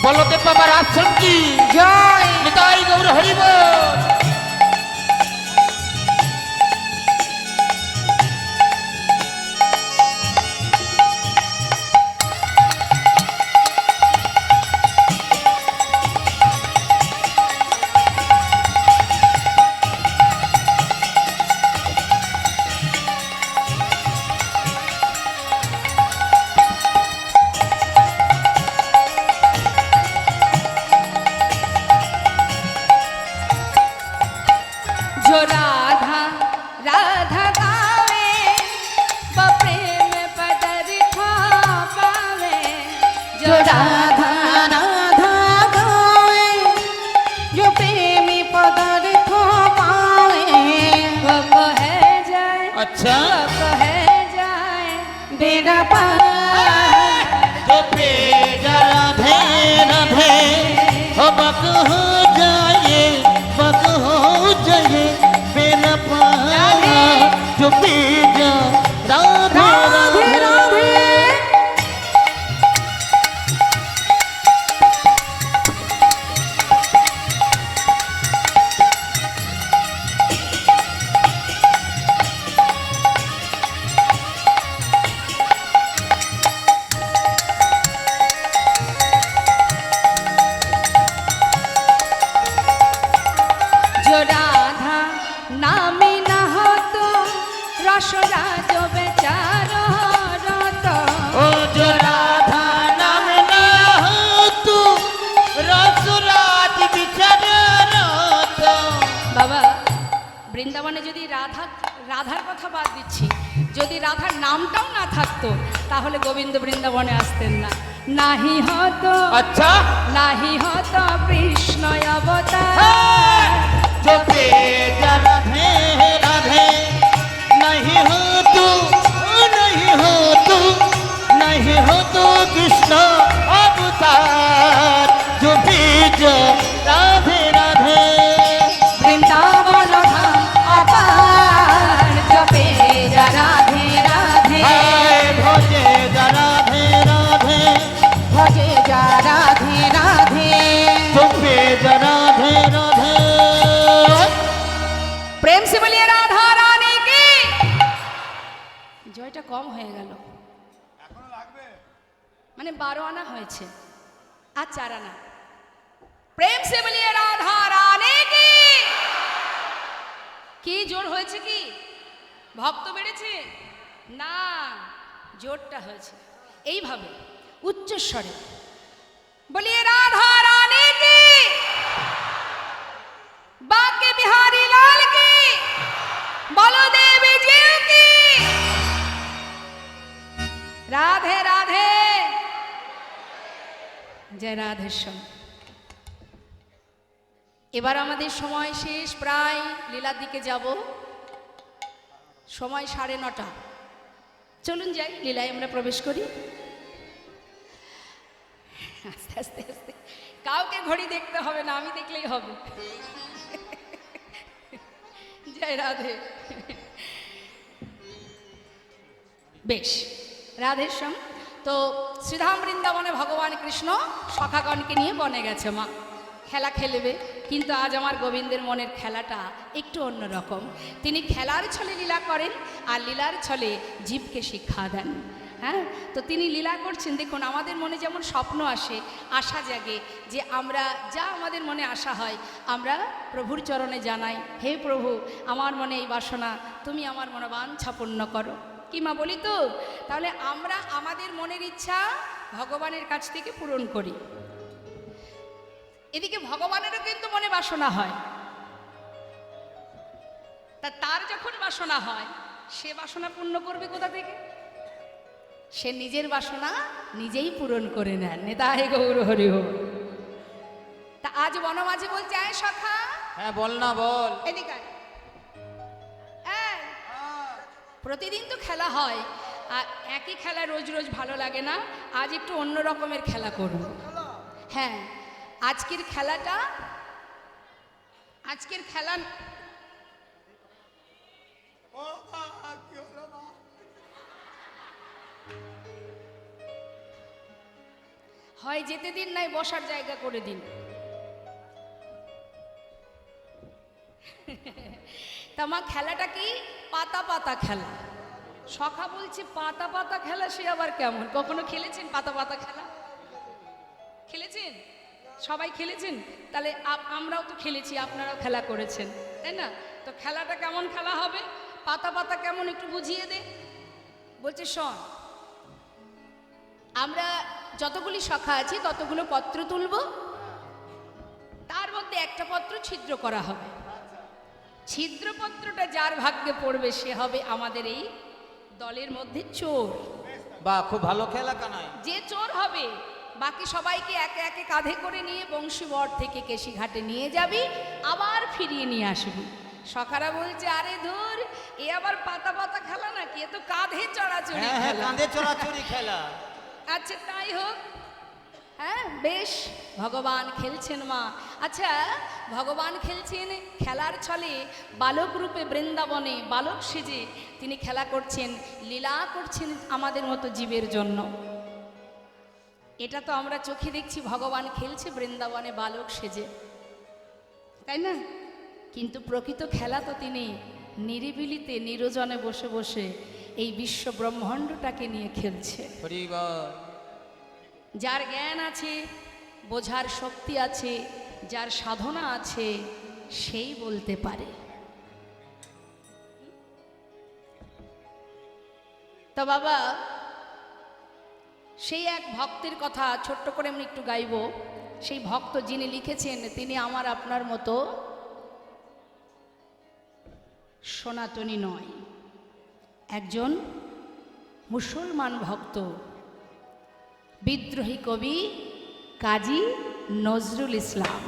बलदेव बाबा आश्रम की জয়। निताई गौर हरि बोल। जो राधा राधा गावे, वो प्रेम पदर खा पावे। जो राधा राधा गावे, जो प्रेमी पदार्थ पावे। वो कहे जाए, अच्छा, वो कहे जाए बेड़ा पार जपी जा राधे राधे। हो बक हो जाए, बक हो जाए मेरा पार जपी जा राधे राधे राधे। राधे। আমি না হতো রসরাজ বেচার রত ও जो राधा नाम ना तू रसराज বিচাররত। বাবা বৃন্দাবনে যদি রাধার কথা বাদ দিচ্ছি, যদি রাধার নামটাও না থাকতো তাহলে গোবিন্দ বৃন্দাবনে আসতেন না। নাহি হতো अच्छा নাহি হতো কৃষ্ণ অবতার। जो तेज राधे राधे नहीं हो तू नहीं हो तू नहीं हो तू कृष्ण अवतार जो बीज राधे राधे বৃন্দাবন ধাম অপার জপে যা রাধে রাধে हाय भजे राधे राधे ভজে যা রাধে রাধে जो बीज राधे राधे। প্রেম সে বলিয়ে রাধা রানী কি জয়টা কম হয়ে গেল, মানে 12 আনা হয়েছে আর 4 আনা। প্রেম সে বলিয়ে রাধা রানী কি জোর হয়েছে? কি ভক্ত বেড়েছে না, জোরটা হয়েছে এইভাবে উচ্চস্বরে বলিয়ে রাধা রানী কি, বাকে বিহারি লাল কি, বলদেব জিউ কি। রাধে রাধে, জয় রাধেশ্বর। এবার আমাদের সময় শেষ, প্রায় লীলার দিকে যাব, সময় 9:30। চলুন যাই, লীলায় আমরা প্রবেশ করি। আস্তে আস্তে আস্তে, কাউকে ঘড়ি দেখতে হবে না, আমি দেখলেই হবে। জয় রাধে। বেশ, রাধেশ্যাম। তো শ্রীধাম বৃন্দাবনে ভগবান কৃষ্ণ সখাগণকে নিয়ে বনে গেছে মা, খেলা খেলবে। কিন্তু আজ আমার গোবিন্দের মনের খেলাটা একটু অন্যরকম। তিনি খেলার ছলে লীলা করেন আর লীলার ছলে জীবকে শিক্ষা দেন। হ্যাঁ, তো তিনি লীলা করছেন। দেখুন, আমাদের মনে যেমন স্বপ্ন আসে, আশা জাগে, যে আমরা যা আমাদের মনে আশা হয় আমরা প্রভুর চরণে জানাই, হে প্রভু, আমার মনে এই বাসনা, তুমি আমার মনোবাঞ্ছা পূর্ণ করো। কি মা বলি তো? তাহলে আমরা আমাদের মনের ইচ্ছা ভগবানের কাছ থেকে পূরণ করি। এদিকে ভগবানেরও কিন্তু মনে বাসনা হয়, তার যখন বাসনা হয় সে বাসনা পূর্ণ করবে কোথা থেকে? সে নিজের বাসনা নিজেই পূরণ করে নেন। নেতাহে গৌর হরি হরি। তা আজ বনমাঝি বলছে, আয় সখা। হ্যাঁ বল না বল। এদিকে আয়। এই, প্রতিদিন তো খেলা হয়, আর একই খেলা রোজ রোজ ভালো লাগে না। আজ একটু অন্য রকমের খেলা করব। হ্যাঁ, আজকের খেলা হয় যেতে দিন, নাই বসার জায়গা করে দিন। তা মা, খেলাটা কি? পাতা পাতা খেলা। সখা বলছে পাতা পাতা খেলা, সে আবার কেমন? কখনো খেলেছেন পাতা পাতা খেলা? খেলেছেন? সবাই খেলেছেন? তাহলে আমরাও তো খেলেছি, আপনারাও খেলা করেছেন, তাই না? তো খেলাটা কেমন খেলা হবে? পাতা পাতা কেমন একটু বুঝিয়ে দে। বলছে শোন, আমরা যতগুলি সখা আছি ততগুলো পত্র তুলব, তার মধ্যে একটা পত্র ছিদ্র করা হবে। ছিদ্রপত্রটা যার ভাগ্যে পড়বে সে হবে আমাদের এই দলের মধ্যে চোর। বাহ, খুব ভালো খেলা কানাই। যে চোর হবে বাকি সবাইকে একে একে কাঁধে করে নিয়ে বংশীবর থেকে কেশিঘাটে নিয়ে যাবি, আবার ফিরিয়ে নিয়ে আসবি। সখারা বলছে, আরে ধুর, এ আবার পাতা পাতা খেলা নাকি? এ তো কাঁধে চড়াচড়ি খেলা। কাঁধে চড়াচড়ি খেলা। আচ্ছা তাই হোক। হ্যাঁ বেশ, ভগবান খেলছেন মা। আচ্ছা, ভগবান খেলছেন, খেলার ছলে বালক রূপে বৃন্দাবনে বালক সেজে তিনি খেলা করছেন, লীলা করছেন আমাদের মতো জীবের জন্য। এটা তো আমরা চোখে দেখছি, ভগবান খেলছে বৃন্দাবনে বালক সেজে, তাই না? কিন্তু প্রকৃত খেলা তো তিনি নিরিবিলিতে নিরজনে বসে বসে এই বিশ্ব ব্রহ্মাণ্ডটাকে নিয়ে খেলছে। যার জ্ঞান আছে, বোঝার শক্তি আছে, যার সাধনা আছে, সেই বলতে পারে। তো বাবা, সেই এক ভক্তের কথা ছোট্ট করে আমি একটু গাইব। সেই ভক্ত যিনি লিখেছেন তিনি আমার আপনার মতো সনাতনী নয়, একজন মুসলমান ভক্ত, বিদ্রোহী কবি কাজী নজরুল ইসলাম।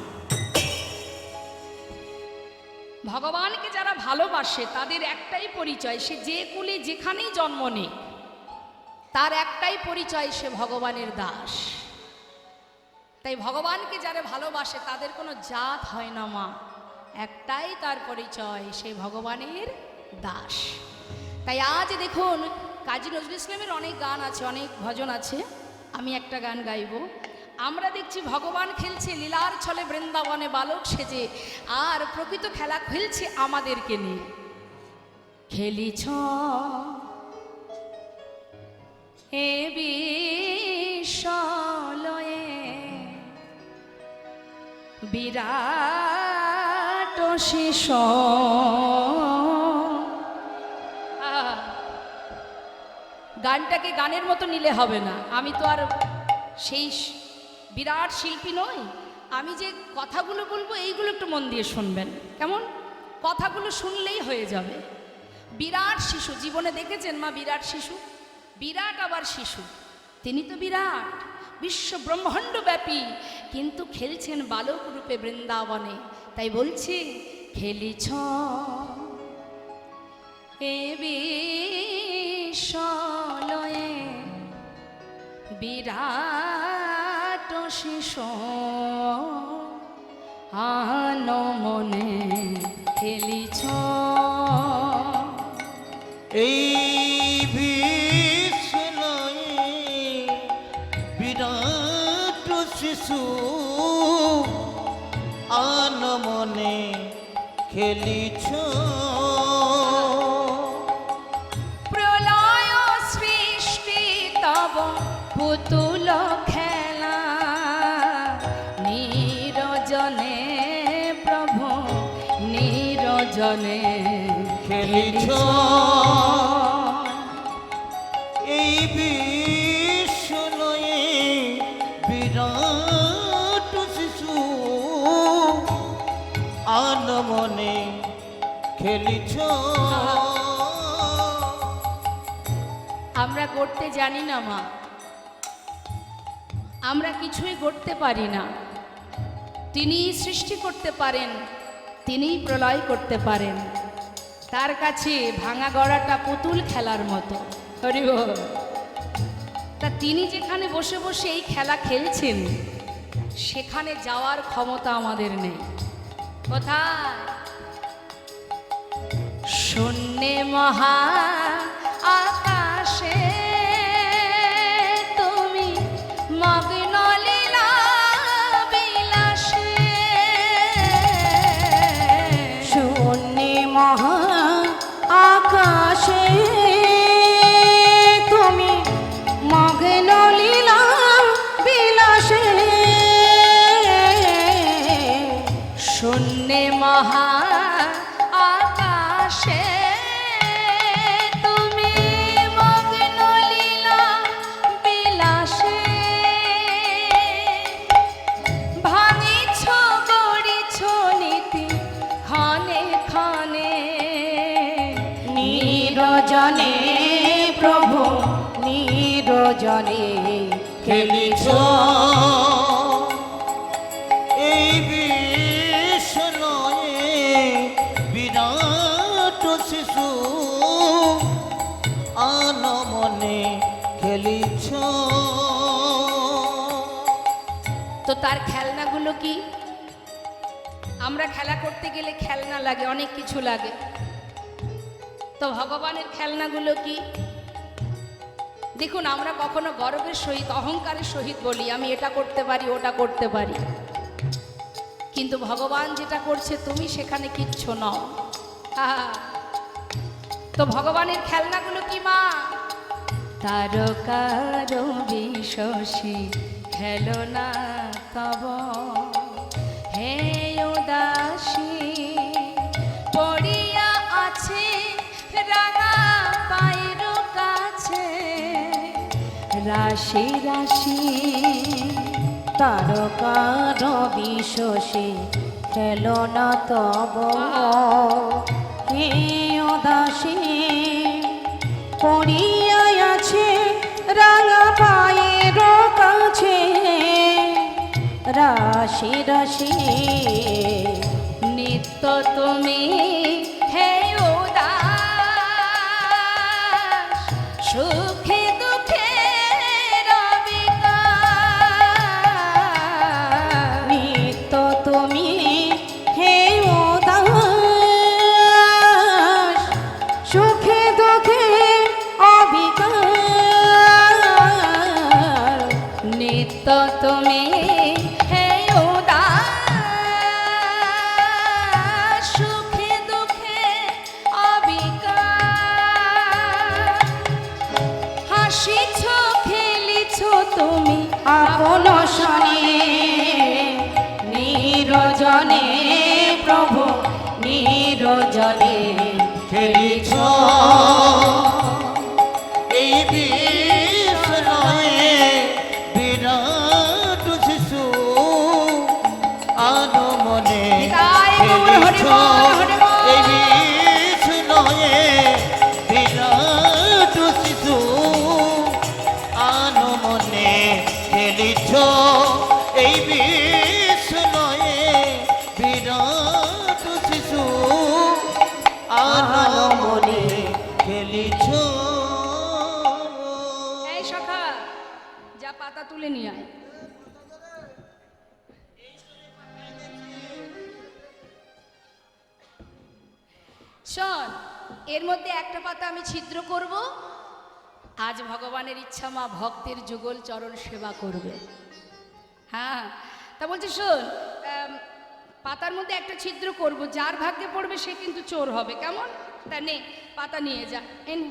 ভগবানকে যারা ভালোবাসে তাদের একটাই পরিচয়, সে যে কুলে যেখানেই জন্ম নেয় তার একটাই পরিচয়, সে ভগবানের দাস। তাই ভগবানকে যারা ভালোবাসে তাদের কোনো জাত হয় না মা, একটাই তার পরিচয়, সে ভগবানের দাস। তাই আজ দেখুন কাজী নজরুল ইসলামের অনেক গান আছে, অনেক ভজন আছে, আমি একটা গান গাইব। আমরা দেখছি ভগবান খেলছে লীলার ছলে বৃন্দাবনে বালক সেজে, আর প্রকৃত খেলা খেলছে আমাদেরকে নিয়ে। খেলিছ হে বিশ্বলয়ে বিরাট শিশু। গানটাকে গানের মতো নিলে হবে না, আমি তো আর সেই বিরাট শিল্পী নই। আমি যে কথাগুলো বলবো এইগুলো একটু মন দিয়ে শুনবেন, কেমন? কথাগুলো শুনলেই হয়ে যাবে। বিরাট শিশু, জীবনে দেখেছেন মা বিরাট শিশু? বিরাট আবার শিশু, তিনি তো বিরাট, বিশ্ব ব্রহ্মাণ্ড ব্যাপী, কিন্তু খেলছেন বালক রূপে বৃন্দাবনে। তাই বলছি খেলিছ এ বিশ্বলয়ে বিরাট শিশু, আন মনে খেলিছ এই বিশ্বলয়ে বিরাট শিশু, আন মনে খেলিছ। প্রলয় সৃষ্টি তব পুতুল খেলা, নিরজনে প্রভু নিরজনে খেলিছ এই বিশ্বলয়ে বিরাট শিশু, আন মনে খেলিছ। আমরা গড়তে জানি না মা, আমরা কিছুই গড়তে পারি না। তিনিই সৃষ্টি করতে পারেন, তিনিই প্রলয় করতে পারেন। তার কাছে ভাঙা গড়াটা পুতুল খেলার মতো। হরি বল। তা তিনি যেখানে বসে বসে এই খেলা খেলছেন সেখানে যাওয়ার ক্ষমতা আমাদের নেই। কোথায়? শূন্যে মহা আকাশে তুমি মগ্ন লীলা বিলাসে। শূন্যে মহা আকাশে তুমি মগ্ন লীলা বিলাসে। শূন্যে মহা আকাশে তুমি মগ্ন লীলা বিলাসে। ভাঙিছ গড়িছ নীতি ক্ষণে ক্ষণে, নিরজনে প্রভু নিরজনে খেলিছ এই বিশ্বলয়ে বিরাট শিশু, আন মনে খেলিছ। তো তার খেলনাগুলো কি? আমরা খেলা করতে গেলে খেলনা লাগে, অনেক কিছু লাগে। তো ভগবানের খেলনাগুলো কি? দেখুন, আমরা কখনো গর্বের সহিত অহংকারের সহিত বলি আমি এটা করতে পারি ওটা করতে পারি, কিন্তু ভগবান যেটা করছে তুমি সেখানে কিচ্ছু নও। তো ভগবানের খেলনাগুলো কি মা? তারকার বিশসী খেলনা তব হে উদাসী, পড়িয়া আছে রাঙা পায়ের কাছে রাশি রাশি তারকার বিশ্বসে খেলো না তব হে দাসী পড়িয়া আছে রাঙা পায়ের কাছে রাশি রাশি নিত্য তুমি হে উদাস সুখে দুঃখে নিত্য তুমি হে উদাস সুখে দুঃখে অবিকার নিত্য তুমি হে উদাস সুখে দুঃখে অবিকার হাসিছ খেলিছ তুমি আপন শনে নিরজনে প্রভু নিরজনে খেলিছ এই বিষ্ণয়ে বিরাট শিশু আনমনে নিতাই গৌর হরি খেলিছ বল, হরি বল। এই বিষ্ণয়ে বিরাট শিশু আনমনে খেলিছ এই বিষ্ণয়ে বিরাট শিশু আনমনে খেলিছ। এই সখা যা পাতা তুলে নিয়ে আয়। শোন, এর মধ্যে একটা পাতা আমি ছিদ্র করব। আজ ভগবানের ইচ্ছা মা ভক্তের যুগল চরণ সেবা করবে। হ্যাঁ, তা বলছি শোন, পাতার মধ্যে একটা ছিদ্র করব, যার ভাগ্যে পড়বে সে কিন্তু চোর হবে, কেমন? তা নে পাতা নিয়ে যা, এন।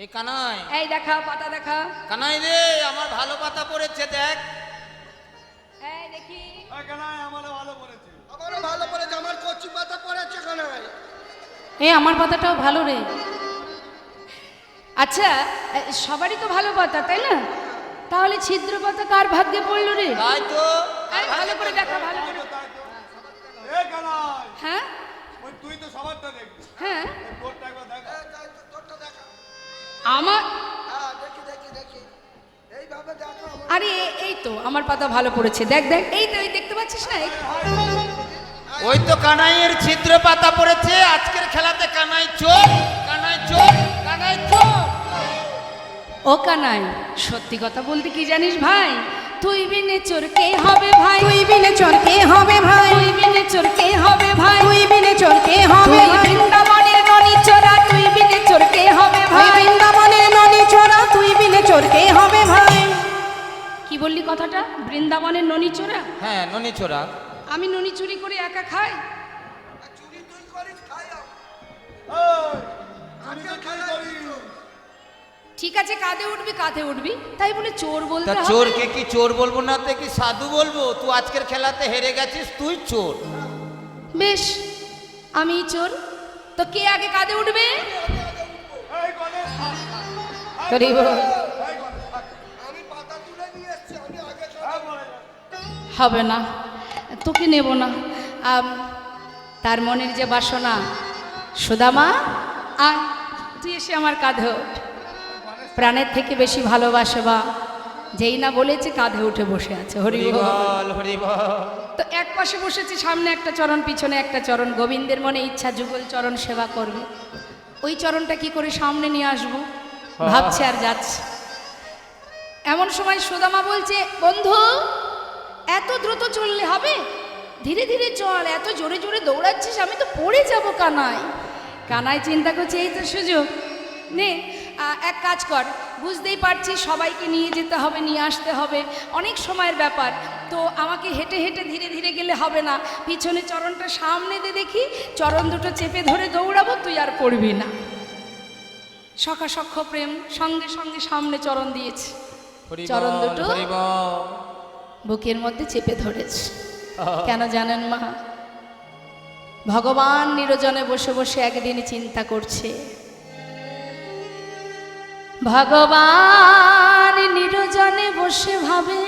এ কানাই, এই দেখা পাতা দেখা। কানাই রে, আমার ভালো পাতা পড়েছে দেখ। এই দেখি। আমারও ভালো পড়েছে, আমার কচি পাতা পড়েছে কানাই। এ আমার পাতাটাও ভালো রে। আচ্ছা, সবারই তো ভালো পাতা, তাই না? তাহলে ছিদ্র পাতা কার ভাগ্যে পড়লো রে? তাই তো এই ভালো করে দেখা, ভালো করে। এ কানাই, হ্যাঁ ওই তুই তো সবারটা দেখবি, হ্যাঁ, ওই তোরটা একবার দেখ। আমার দেখি এইভাবে দেখো। আরে এই তো আমার পাতা ভালো পড়েছে, দেখ দেখ, এই তো, এই দেখতে পাচ্ছিস না? ওই তো কানাইয়ের ছিদ্র পাতা পড়েছে। আজকের খেলাতে কানাই চোর, কানাই চোর, কানাই চোর। ও কানাই, সত্যি কথা বলতে কি জানিস ভাই, তুই বিনে চোর কে হবে ভাই? তুই বিনে চোর কে হবে ভাই? তুই বিনে চোর কে হবে ভাই? তুই বিনে চোর কে হবে তুই ভাই? বৃন্দাবনের ননি চোরা, তুই বিনে চোর কে হবে তুই ভাই? বৃন্দাবনের ননি চোরা, তুই বিনে চোর কে হবে ভাই? কি বললি কথাটা? বৃন্দাবনের ননি চোরা? হ্যাঁ, ননি চোরা। আমি ননি চুরি করে একা খাই? চুরি তুই করিস, খাই চুরি করিস। ঠিক আছে, কাঁধে উঠবি, কাঁধে উঠবি, তাই বলে চোর তা বলতে হবে? চোরকে কি চোর বলবো না, তে কি সাধু বলবো? তুই আজকের খেলাতে হেরে গেছিস, তুই চোর। বেশ, আমি চোর, তো কে আগে কাঁধে উঠবে? এই গণেশ, হরি বল। এই গণেশ, আমি পাতা তুলে নিয়ে এসেছি, আমি আগে বলে হবে না, তোকে নেব না। তার মনের যে বাসনা, সুদামা আয়, তুই এসে আমার কাঁধে ওঠ। প্রাণের থেকে বেশি ভালোবাসবা, যেই না বলেছে কাঁধে উঠে বসে আছে। হরি হরি বল। বল, হরি বল। তো এক পাশে বসেছি, সামনে একটা চরণ, পিছনে একটা চরণ। গোবিন্দের মনে ইচ্ছা যুগল চরণ সেবা করবে। ওই চরণটা কি করে সামনে নিয়ে আসবো ভাবছে আর যাচ্ছে। এমন সময় সুদামা বলছে, বন্ধু এত দ্রুত চললে হবে? ধীরে ধীরে চল, এত জোরে জোরে দৌড়াচ্ছিস, আমি তো পড়ে যাব। কানাই কানাই চিন্তা করছে, এই তো সুযোগ, নে এক কাজ কর, বুঝতেই পারছি সবাইকে নিয়ে যেতে হবে, নিয়ে আসতে হবে, অনেক সময়ের ব্যাপার, তো আমাকে হেঁটে হেঁটে ধীরে ধীরে গেলে হবে না, পিছনে চরণটা সামনে দে দেখি, চরণ দুটো চেপে ধরে দৌড়াবো, তুই আর পড়বি না। সখা সখ্য প্রেম সঙ্গে সঙ্গে সামনে চরণ দিয়েছে, হরি চরণ বল, দুটো হরি বল। বুকের মধ্যে চেপে ধরেছে। কেন জানেন মা? ভগবান নিরজনে বসে বসে একদিন চিন্তা করছে। ভগবান নিরজনে বসে ভাবে,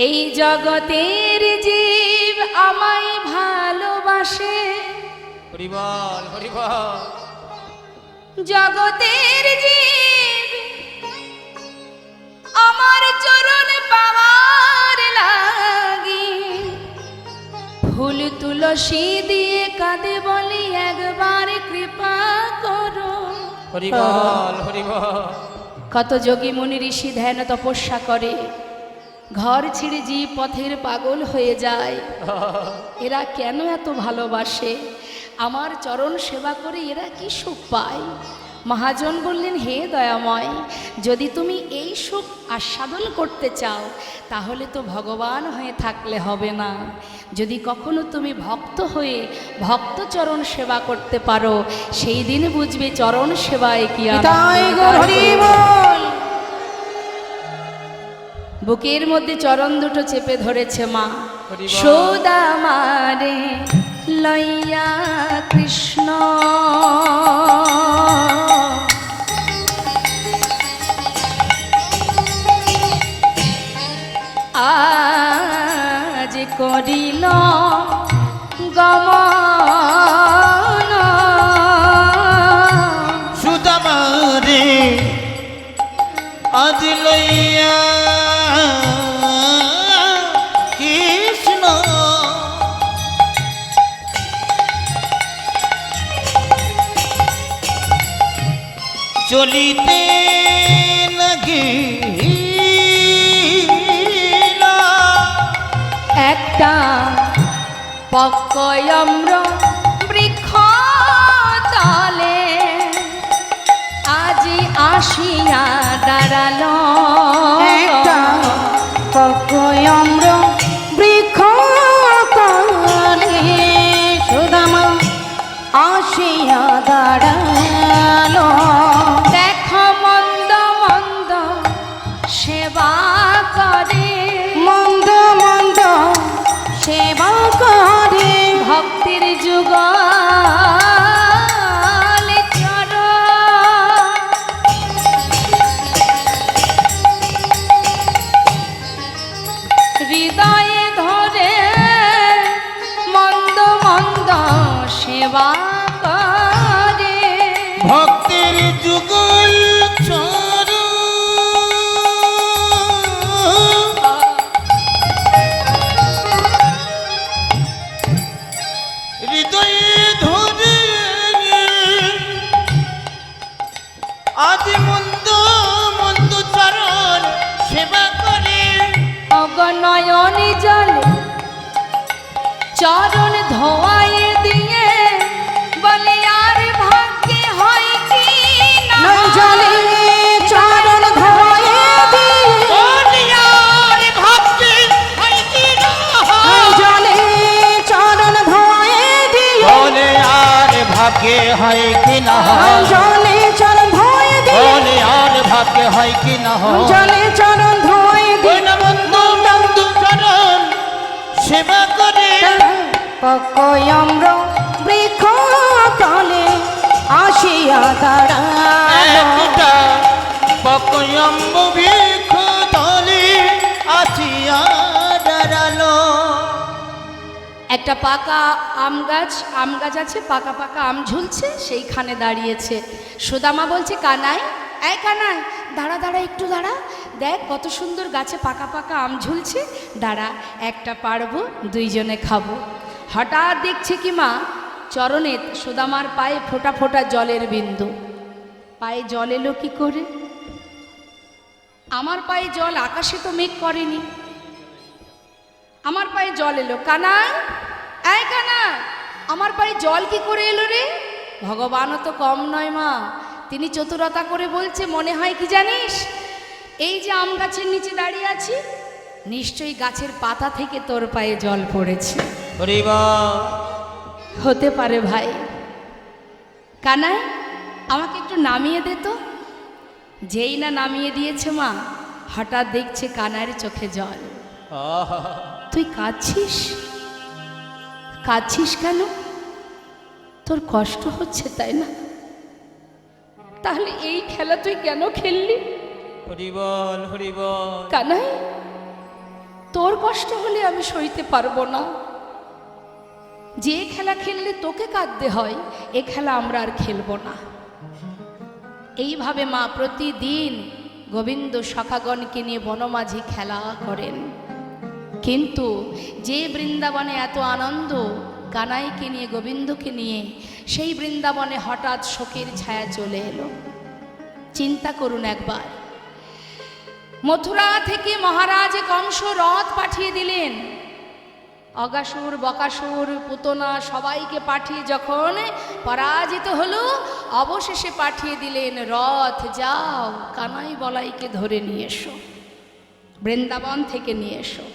এই জগতের জীব আমায় ভালোবাসে, হরি বল হরি বল। জগতের জীব আমার চরণ পাওয়ার লাগি ফুল তুলসী দিয়ে কাঁদে বলি একবার কৃপা করো। হরি বল হরি বল। কত যোগী মুনি ঋষি ধ্যান তপস্যা করে, ঘর ছেড়ে জীব পথের পাগল হয়ে যায়। এরা কেন এত ভালোবাসে? আমার চরণ সেবা করে এরা কি সুখ পায়? মহাজন বললেন, হে দয়াময়, যদি তুমি এই সুখ আস্বাদন করতে চাও তাহলে তো ভগবান হয়ে থাকলে হবে না। যদি কখনো তুমি ভক্ত হয়ে ভক্ত চরণ সেবা করতে পারো, সেই দিন বুঝবে চরণ সেবায় কি আনন্দ। তাই গো হরি বল। বুকের মধ্যে চরণ দুটো চেপে ধরেছে মা। হরি বল। সুদামারে লইয়া কৃষ্ণ আজ করিল গমন। সুদামারে আজ লইয়া কৃষ্ণ চলিতে লাগিল একটা পক্কয়ম্র বৃক্ষ তলে আজি আসিয়া দাঁড়ালো। একটা পক্কয়ম্র বৃক্ষ তলে সুদামা আসিয়া দাঁড়ালো। দেখো মন্দ মন্দ সেবা করে, মন্দ মন্দ সেবা করে ভক্তির যুগ হৃদয়ে ধরে মন্দ মন্দ সেবা করে। ভক্তির যুগল চর হৃদয়ে ধরে আজ মন্দ মন্দ চরণ সেবা করে। অগনয়ন জলে চরণ ধোয়ায় দিয়ে বলে আর ভাগ্যে হয় কি না। নয় জলে চরণ ধোয়ে দিয়ে বলিয়ার ভক্তি হয় কি না নয় জলে চরণ ধোয়ে দিয়ে বলে আর ভাগ্যে হয় কি না নয় জলে চরণ ধোয়ে দিয়ে বলে আর ভাগ্যে হয় কি না জলে চরণ ধোয়ে দিয়ে বন্ধু বন্ধু চরণ সেবা করে। পক্কয়ম্র বৃক্ষ তলে আসিয়া দাঁড়ালো। একটা পকয়ম্ব বৃক্ষ তলে আসিয়া দাঁড়ালো। একটা পাকা আম গাছ আছে, পাকা পাকা আম ঝুলছে, সেইখানে দাঁড়িয়েছে। সুদামা বলছে, কানাই, এই কানাই, দাঁড়া দাঁড়া, একটু দাঁড়া, দেখ কত সুন্দর গাছে পাকা পাকা আম ঝুলছে, দাঁড়া, একটা পারবো, দুইজনে খাবো। হঠাৎ দেখছে কি মা, চরণে সুদামার পায়ে ফোঁটা ফোঁটা জলের বিন্দু। পায়ে জল এলো কি করে? আমার পায়ে জল, আকাশে তো মেঘ করেনি, আমার পায়ে জল এলো। কানাই, এই কানাই, আমার পায়ে জল কি করে এলো রে? ভগবানও তো কম নয় মা, তিনি চতুরতা করে বলছে, মনে হয় কি জানিস, এই যে আম গাছের নিচে দাঁড়িয়ে আছি, নিশ্চয়ই গাছের পাতা থেকে তোর পায়ে জল পড়েছে। হরি বল। হতে পারে ভাই। কানাই, আমাকে একটু নামিয়ে দে তো। যেই না নামিয়ে দিয়েছে মা, হঠাৎ দেখছে কানাইয়ের চোখে জল। তুই কাঁদছিস? কাঁদছিস কেন? তোর কষ্ট হচ্ছে তাই না? তাহলে এই খেলা তুই কেন খেললি? হরিবল হরিবল। কানাই, তোর কষ্ট হলে আমি সইতে পারবো না। যে খেলা খেললে তোকে কাঁদতে হয়, এ খেলা আমরা আর খেলবো না। এইভাবে মা প্রতিদিন গোবিন্দ সখাগণকে নিয়ে বনমাঝি খেলা করেন। কিন্তু যে বৃন্দাবনে এত আনন্দ কানাইকে নিয়ে, গোবিন্দকে নিয়ে, সেই বৃন্দাবনে হঠাৎ শোকের ছায়া চলে এলো। চিন্তা করুন একবার, মথুরা থেকে মহারাজ কংস রথ পাঠিয়ে দিলেন। অগাসুর, বকাসুর, পুতনা সবাইকে পাঠিয়ে যখন পরাজিত হলো, অবশেষে পাঠিয়ে দিলেন রথ, যাও কানাই বলাইকে ধরে নিয়ে এসো, বৃন্দাবন থেকে নিয়ে এসো।